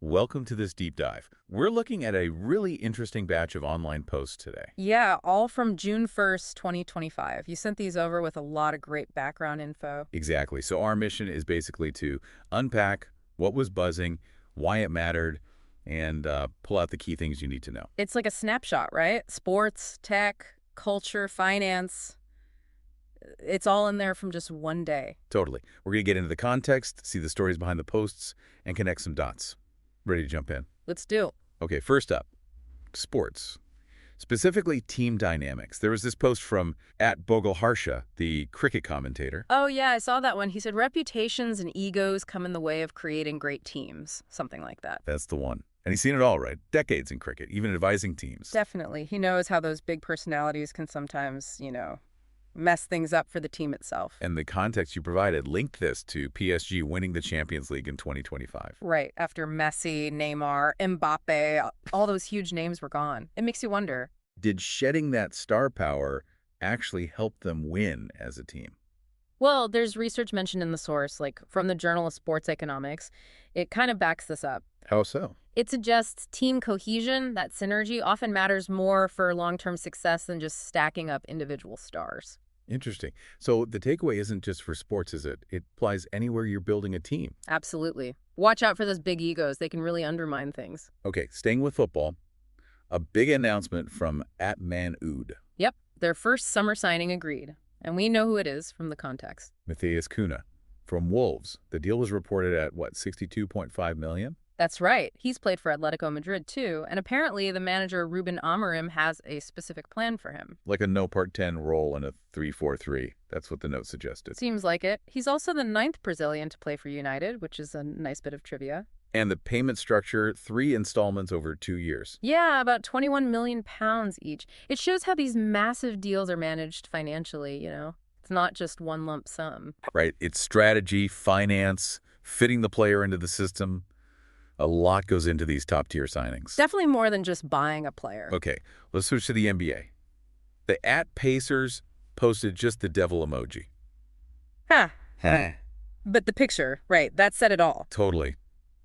welcome to this deep dive. We're looking at a really interesting batch of online posts today. Yeah, all from June 1st, 2025. You sent these over with a lot of great background info. Exactly. So our mission is basically to unpack what was buzzing, why it mattered, and pull out the key things you need to know. It's like a snapshot, right? Sports, tech, culture, finance. It's all in there from just one day. Totally. We're going to get into the context, see the stories behind the posts, and connect some dots. Ready to jump in? Let's do it. Okay, first up, sports. Specifically, team dynamics. There was this post from @Bhogle Harsha, the cricket commentator. Oh, yeah, I saw that one. He said reputations and egos come in the way of creating great teams. Something like that. That's the one. And he's seen it all, right? Decades in cricket, even advising teams. Definitely. He knows how those big personalities can sometimes, mess things up for the team itself. And the context you provided linked this to PSG winning the Champions League in 2025. Right, after Messi, Neymar, Mbappe, all those huge names were gone. It makes you wonder. Did shedding that star power actually help them win as a team? Well, there's research mentioned in the source, like from the Journal of Sports Economics. It kind of backs this up. How so? It suggests team cohesion, that synergy, often matters more for long-term success than just stacking up individual stars. Interesting. So the takeaway isn't just for sports, is it? It applies anywhere you're building a team. Absolutely. Watch out for those big egos. They can really undermine things. Okay, staying with football, a big announcement from @ManOod. Yep, their first summer signing agreed. And we know who it is from the context. Matthias Cunha from Wolves. The deal was reported at, what, $62.5 million? That's right. He's played for Atletico Madrid, too. And apparently the manager, Ruben Amorim, has a specific plan for him. Like a no part 10 role in a 3-4-3. That's what the note suggested. Seems like it. He's also the 9th Brazilian to play for United, which is a nice bit of trivia. And the payment structure, 3 installments over 2 years. Yeah, about £21 million each. It shows how these massive deals are managed financially, It's not just one lump sum. Right. It's strategy, finance, fitting the player into the system. A lot goes into these top-tier signings. Definitely more than just buying a player. Okay, let's switch to the NBA. The @Pacers posted just the devil emoji. Huh. But the picture, right, that said it all. Totally.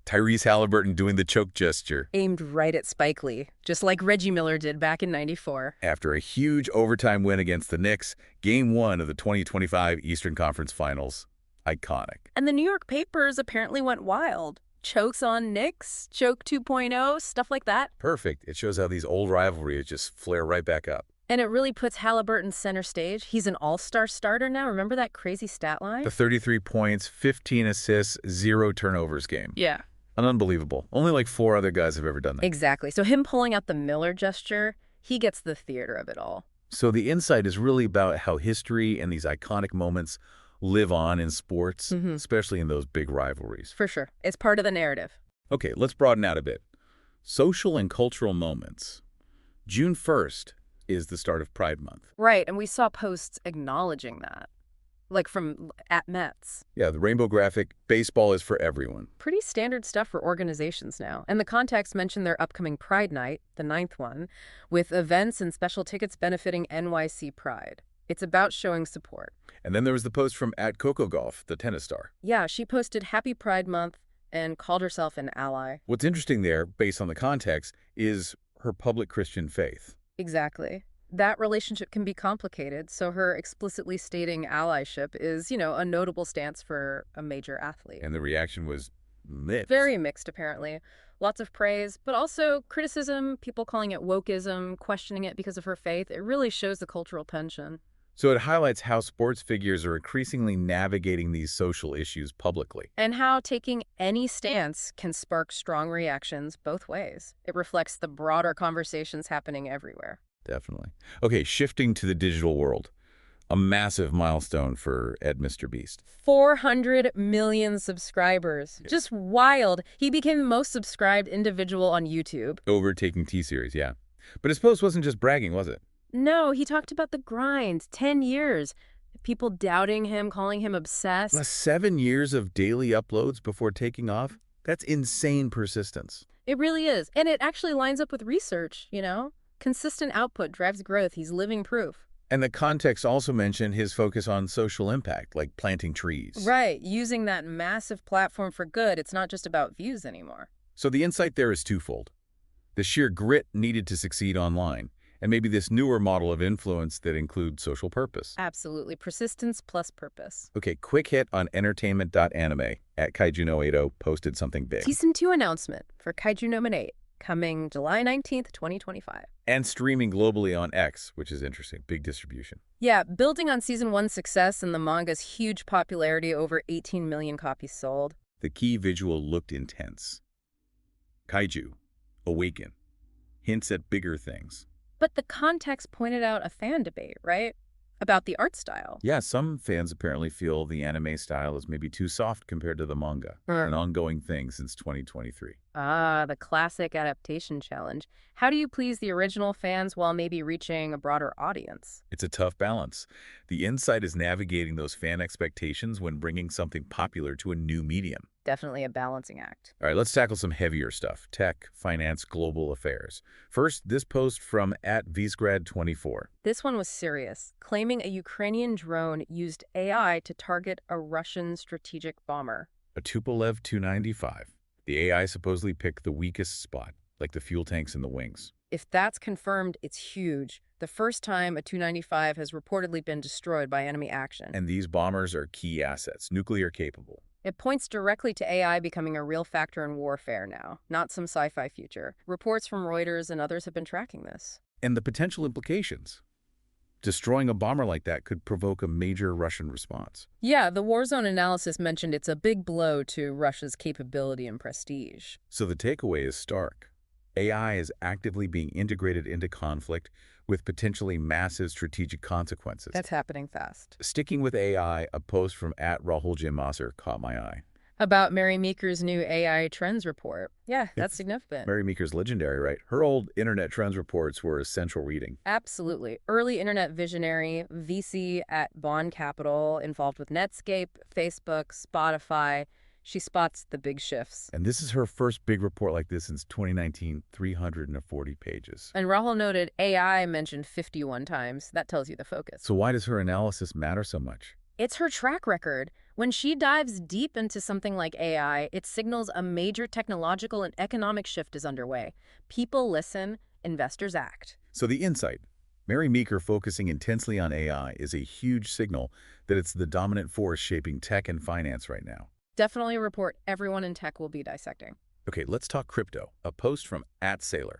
Tyrese Halliburton doing the choke gesture. Aimed right at Spike Lee, just like Reggie Miller did back in '94. After a huge overtime win against the Knicks, Game 1 of the 2025 Eastern Conference Finals. Iconic. And the New York papers apparently went wild. Chokes on Knicks, Choke 2.0, stuff like that. Perfect. It shows how these old rivalries just flare right back up. And it really puts Halliburton center stage. He's an all-star starter now. Remember that crazy stat line? The 33 points, 15 assists, 0 turnovers game. Yeah. Unbelievable. Only like 4 other guys have ever done that. Exactly. So him pulling out the Miller gesture, he gets the theater of it all. So the insight is really about how history and these iconic moments live on in sports, especially in those big rivalries. For sure. It's part of the narrative. Okay, let's broaden out a bit. Social and cultural moments. June 1st is the start of Pride Month. Right, and we saw posts acknowledging that. Like from @Mets. Yeah, the rainbow graphic, baseball is for everyone. Pretty standard stuff for organizations now. And the context mentioned their upcoming Pride Night, the 9th one, with events and special tickets benefiting NYC Pride. It's about showing support. And then there was the post from @Coco Gauff, the tennis star. Yeah, she posted Happy Pride Month and called herself an ally. What's interesting there, based on the context, is her public Christian faith. Exactly. That relationship can be complicated, so her explicitly stating allyship is, a notable stance for a major athlete. And the reaction was mixed. Very mixed, apparently. Lots of praise, but also criticism, people calling it wokeism, questioning it because of her faith. It really shows the cultural tension. So it highlights how sports figures are increasingly navigating these social issues publicly. And how taking any stance can spark strong reactions both ways. It reflects the broader conversations happening everywhere. Definitely. Okay, shifting to the digital world. A massive milestone for MrBeast. 400 million subscribers. Yeah. Just wild. He became the most subscribed individual on YouTube. Overtaking T-Series, yeah. But his post wasn't just bragging, was it? No, he talked about the grind. 10 years. People doubting him, calling him obsessed. 7 years of daily uploads before taking off? That's insane persistence. It really is. And it actually lines up with research, Consistent output drives growth. He's living proof. And the context also mentioned his focus on social impact, like planting trees. Right. Using that massive platform for good. It's not just about views anymore. So the insight there is twofold. The sheer grit needed to succeed online, and maybe this newer model of influence that includes social purpose. Absolutely. Persistence plus purpose. Okay, quick hit on entertainment.anime at Kaiju No 80 posted something big. Season 2 announcement for Kaiju No 8, coming July 19th, 2025. And streaming globally on X, which is interesting. Big distribution. Yeah, building on Season 1's success and the manga's huge popularity, over 18 million copies sold. The key visual looked intense. Kaiju, awaken, hints at bigger things. But the context pointed out a fan debate, right? About the art style. Yeah, some fans apparently feel the anime style is maybe too soft compared to the manga, an ongoing thing since 2023. Ah, the classic adaptation challenge. How do you please the original fans while maybe reaching a broader audience? It's a tough balance. The insight is navigating those fan expectations when bringing something popular to a new medium. Definitely a balancing act. All right, let's tackle some heavier stuff. Tech, finance, global affairs. First, this post from @Visgrad24. This one was serious, claiming a Ukrainian drone used AI to target a Russian strategic bomber. A Tupolev 295. The AI supposedly picked the weakest spot, like the fuel tanks in the wings. If that's confirmed, it's huge. The first time a 295 has reportedly been destroyed by enemy action. And these bombers are key assets, nuclear capable. It points directly to AI becoming a real factor in warfare now, not some sci-fi future. Reports from Reuters and others have been tracking this. And the potential implications. Destroying a bomber like that could provoke a major Russian response. Yeah, the Warzone analysis mentioned it's a big blow to Russia's capability and prestige. So the takeaway is stark. AI is actively being integrated into conflict with potentially massive strategic consequences. That's happening fast. Sticking with AI, a post from @Rahul Mathur caught my eye. About Mary Meeker's new AI trends report. Yeah, that's significant. Mary Meeker's legendary, right? Her old internet trends reports were essential reading. Absolutely. Early internet visionary, VC at Bond Capital, involved with Netscape, Facebook, Spotify. She spots the big shifts. And this is her first big report like this since 2019, 340 pages. And Rahul noted AI mentioned 51 times. That tells you the focus. So why does her analysis matter so much? It's her track record. When she dives deep into something like AI, it signals a major technological and economic shift is underway. People listen, investors act. So the insight, Mary Meeker focusing intensely on AI, is a huge signal that it's the dominant force shaping tech and finance right now. Definitely a report everyone in tech will be dissecting. Okay, let's talk crypto. A post from @Saylor,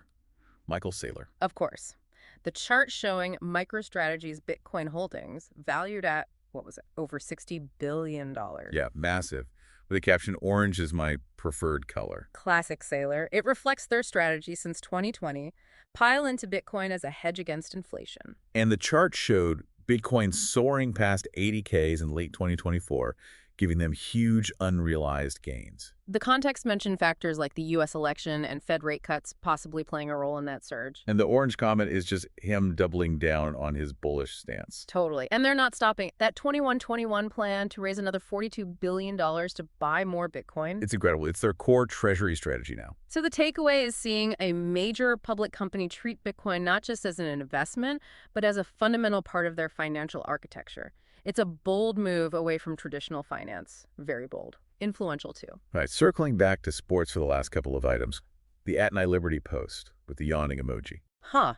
Michael Saylor. Of course. The chart showing MicroStrategy's Bitcoin holdings valued at, what was it, over $60 billion. Yeah, massive. With the caption, "Orange is my preferred color." Classic Saylor. It reflects their strategy since 2020, pile into Bitcoin as a hedge against inflation. And the chart showed Bitcoin soaring past 80Ks in late 2024, giving them huge unrealized gains. The context mentioned factors like the U.S. election and Fed rate cuts possibly playing a role in that surge. And the orange comment is just him doubling down on his bullish stance. Totally. And they're not stopping. That 21-21 plan to raise another $42 billion to buy more Bitcoin. It's incredible. It's their core treasury strategy now. So the takeaway is seeing a major public company treat Bitcoin not just as an investment, but as a fundamental part of their financial architecture. It's a bold move away from traditional finance. Very bold. Influential, too. All right, circling back to sports for the last couple of items. The @NILiberty post with the yawning emoji. Huh.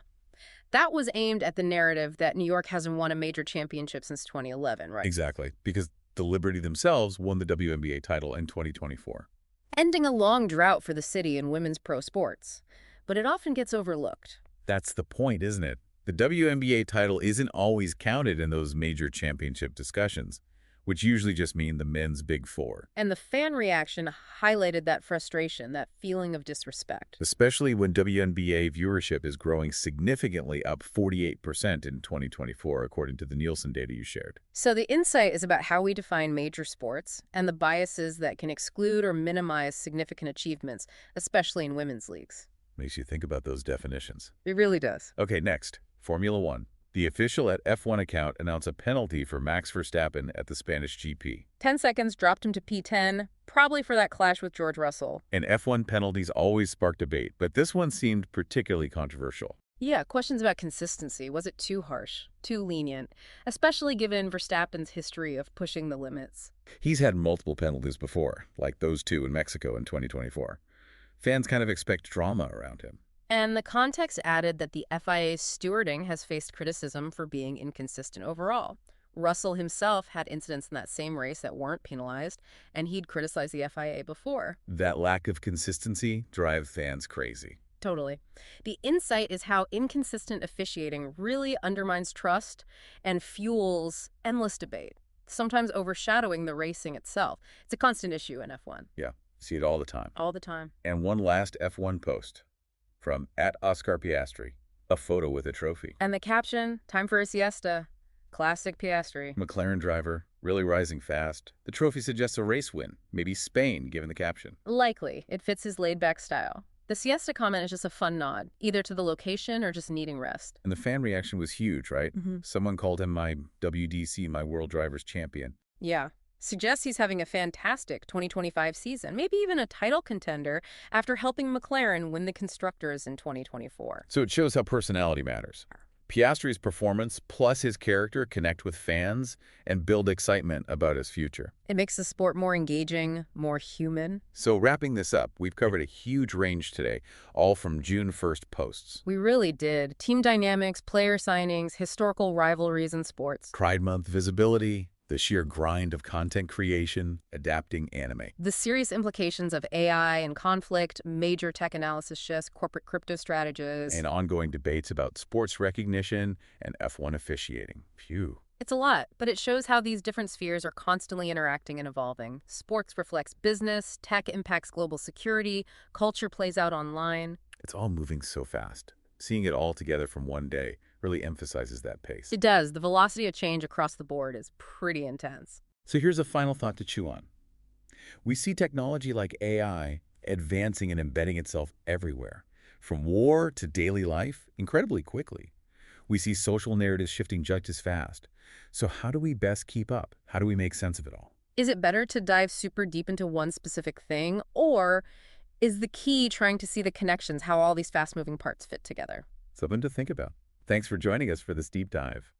That was aimed at the narrative that New York hasn't won a major championship since 2011, right? Exactly, because the Liberty themselves won the WNBA title in 2024. Ending a long drought for the city in women's pro sports. But it often gets overlooked. That's the point, isn't it? The WNBA title isn't always counted in those major championship discussions, which usually just mean the men's Big Four. And the fan reaction highlighted that frustration, that feeling of disrespect. Especially when WNBA viewership is growing significantly, up 48% in 2024, according to the Nielsen data you shared. So the insight is about how we define major sports and the biases that can exclude or minimize significant achievements, especially in women's leagues. Makes you think about those definitions. It really does. Okay, next, Formula One. The official at F1 account announced a penalty for Max Verstappen at the Spanish GP. 10 seconds dropped him to P10, probably for that clash with George Russell. And F1 penalties always spark debate, but this one seemed particularly controversial. Yeah, questions about consistency. Was it too harsh, too lenient, especially given Verstappen's history of pushing the limits? He's had multiple penalties before, like those two in Mexico in 2024. Fans kind of expect drama around him. And the context added that the FIA's stewarding has faced criticism for being inconsistent overall. Russell himself had incidents in that same race that weren't penalized, and he'd criticized the FIA before. That lack of consistency drives fans crazy. Totally. The insight is how inconsistent officiating really undermines trust and fuels endless debate, sometimes overshadowing the racing itself. It's a constant issue in F1. Yeah, see it all the time. All the time. And one last F1 post from @Oscar Piastri, a photo with a trophy. And the caption, "Time for a siesta." Classic Piastri. McLaren driver, really rising fast. The trophy suggests a race win, maybe Spain, given the caption. Likely. It fits his laid-back style. The siesta comment is just a fun nod, either to the location or just needing rest. And the fan reaction was huge, right? Someone called him my WDC, my World Drivers Champion. Yeah. Suggests he's having a fantastic 2025 season, maybe even a title contender after helping McLaren win the Constructors in 2024. So it shows how personality matters. Piastri's performance plus his character connect with fans and build excitement about his future. It makes the sport more engaging, more human. So wrapping this up, we've covered a huge range today, all from June 1st posts. We really did. Team dynamics, player signings, historical rivalries in sports. Pride Month visibility, the sheer grind of content creation, adapting anime. The serious implications of AI and conflict, major tech analysis shifts, corporate crypto strategies. And ongoing debates about sports recognition and F1 officiating. Phew. It's a lot, but it shows how these different spheres are constantly interacting and evolving. Sports reflects business, tech impacts global security, culture plays out online. It's all moving so fast. Seeing it all together from one day really emphasizes that pace. It does. The velocity of change across the board is pretty intense. So here's a final thought to chew on. We see technology like AI advancing and embedding itself everywhere, from war to daily life, incredibly quickly. We see social narratives shifting just as fast. So how do we best keep up? How do we make sense of it all? Is it better to dive super deep into one specific thing, or is the key trying to see the connections, how all these fast-moving parts fit together? Something to think about. Thanks for joining us for this deep dive.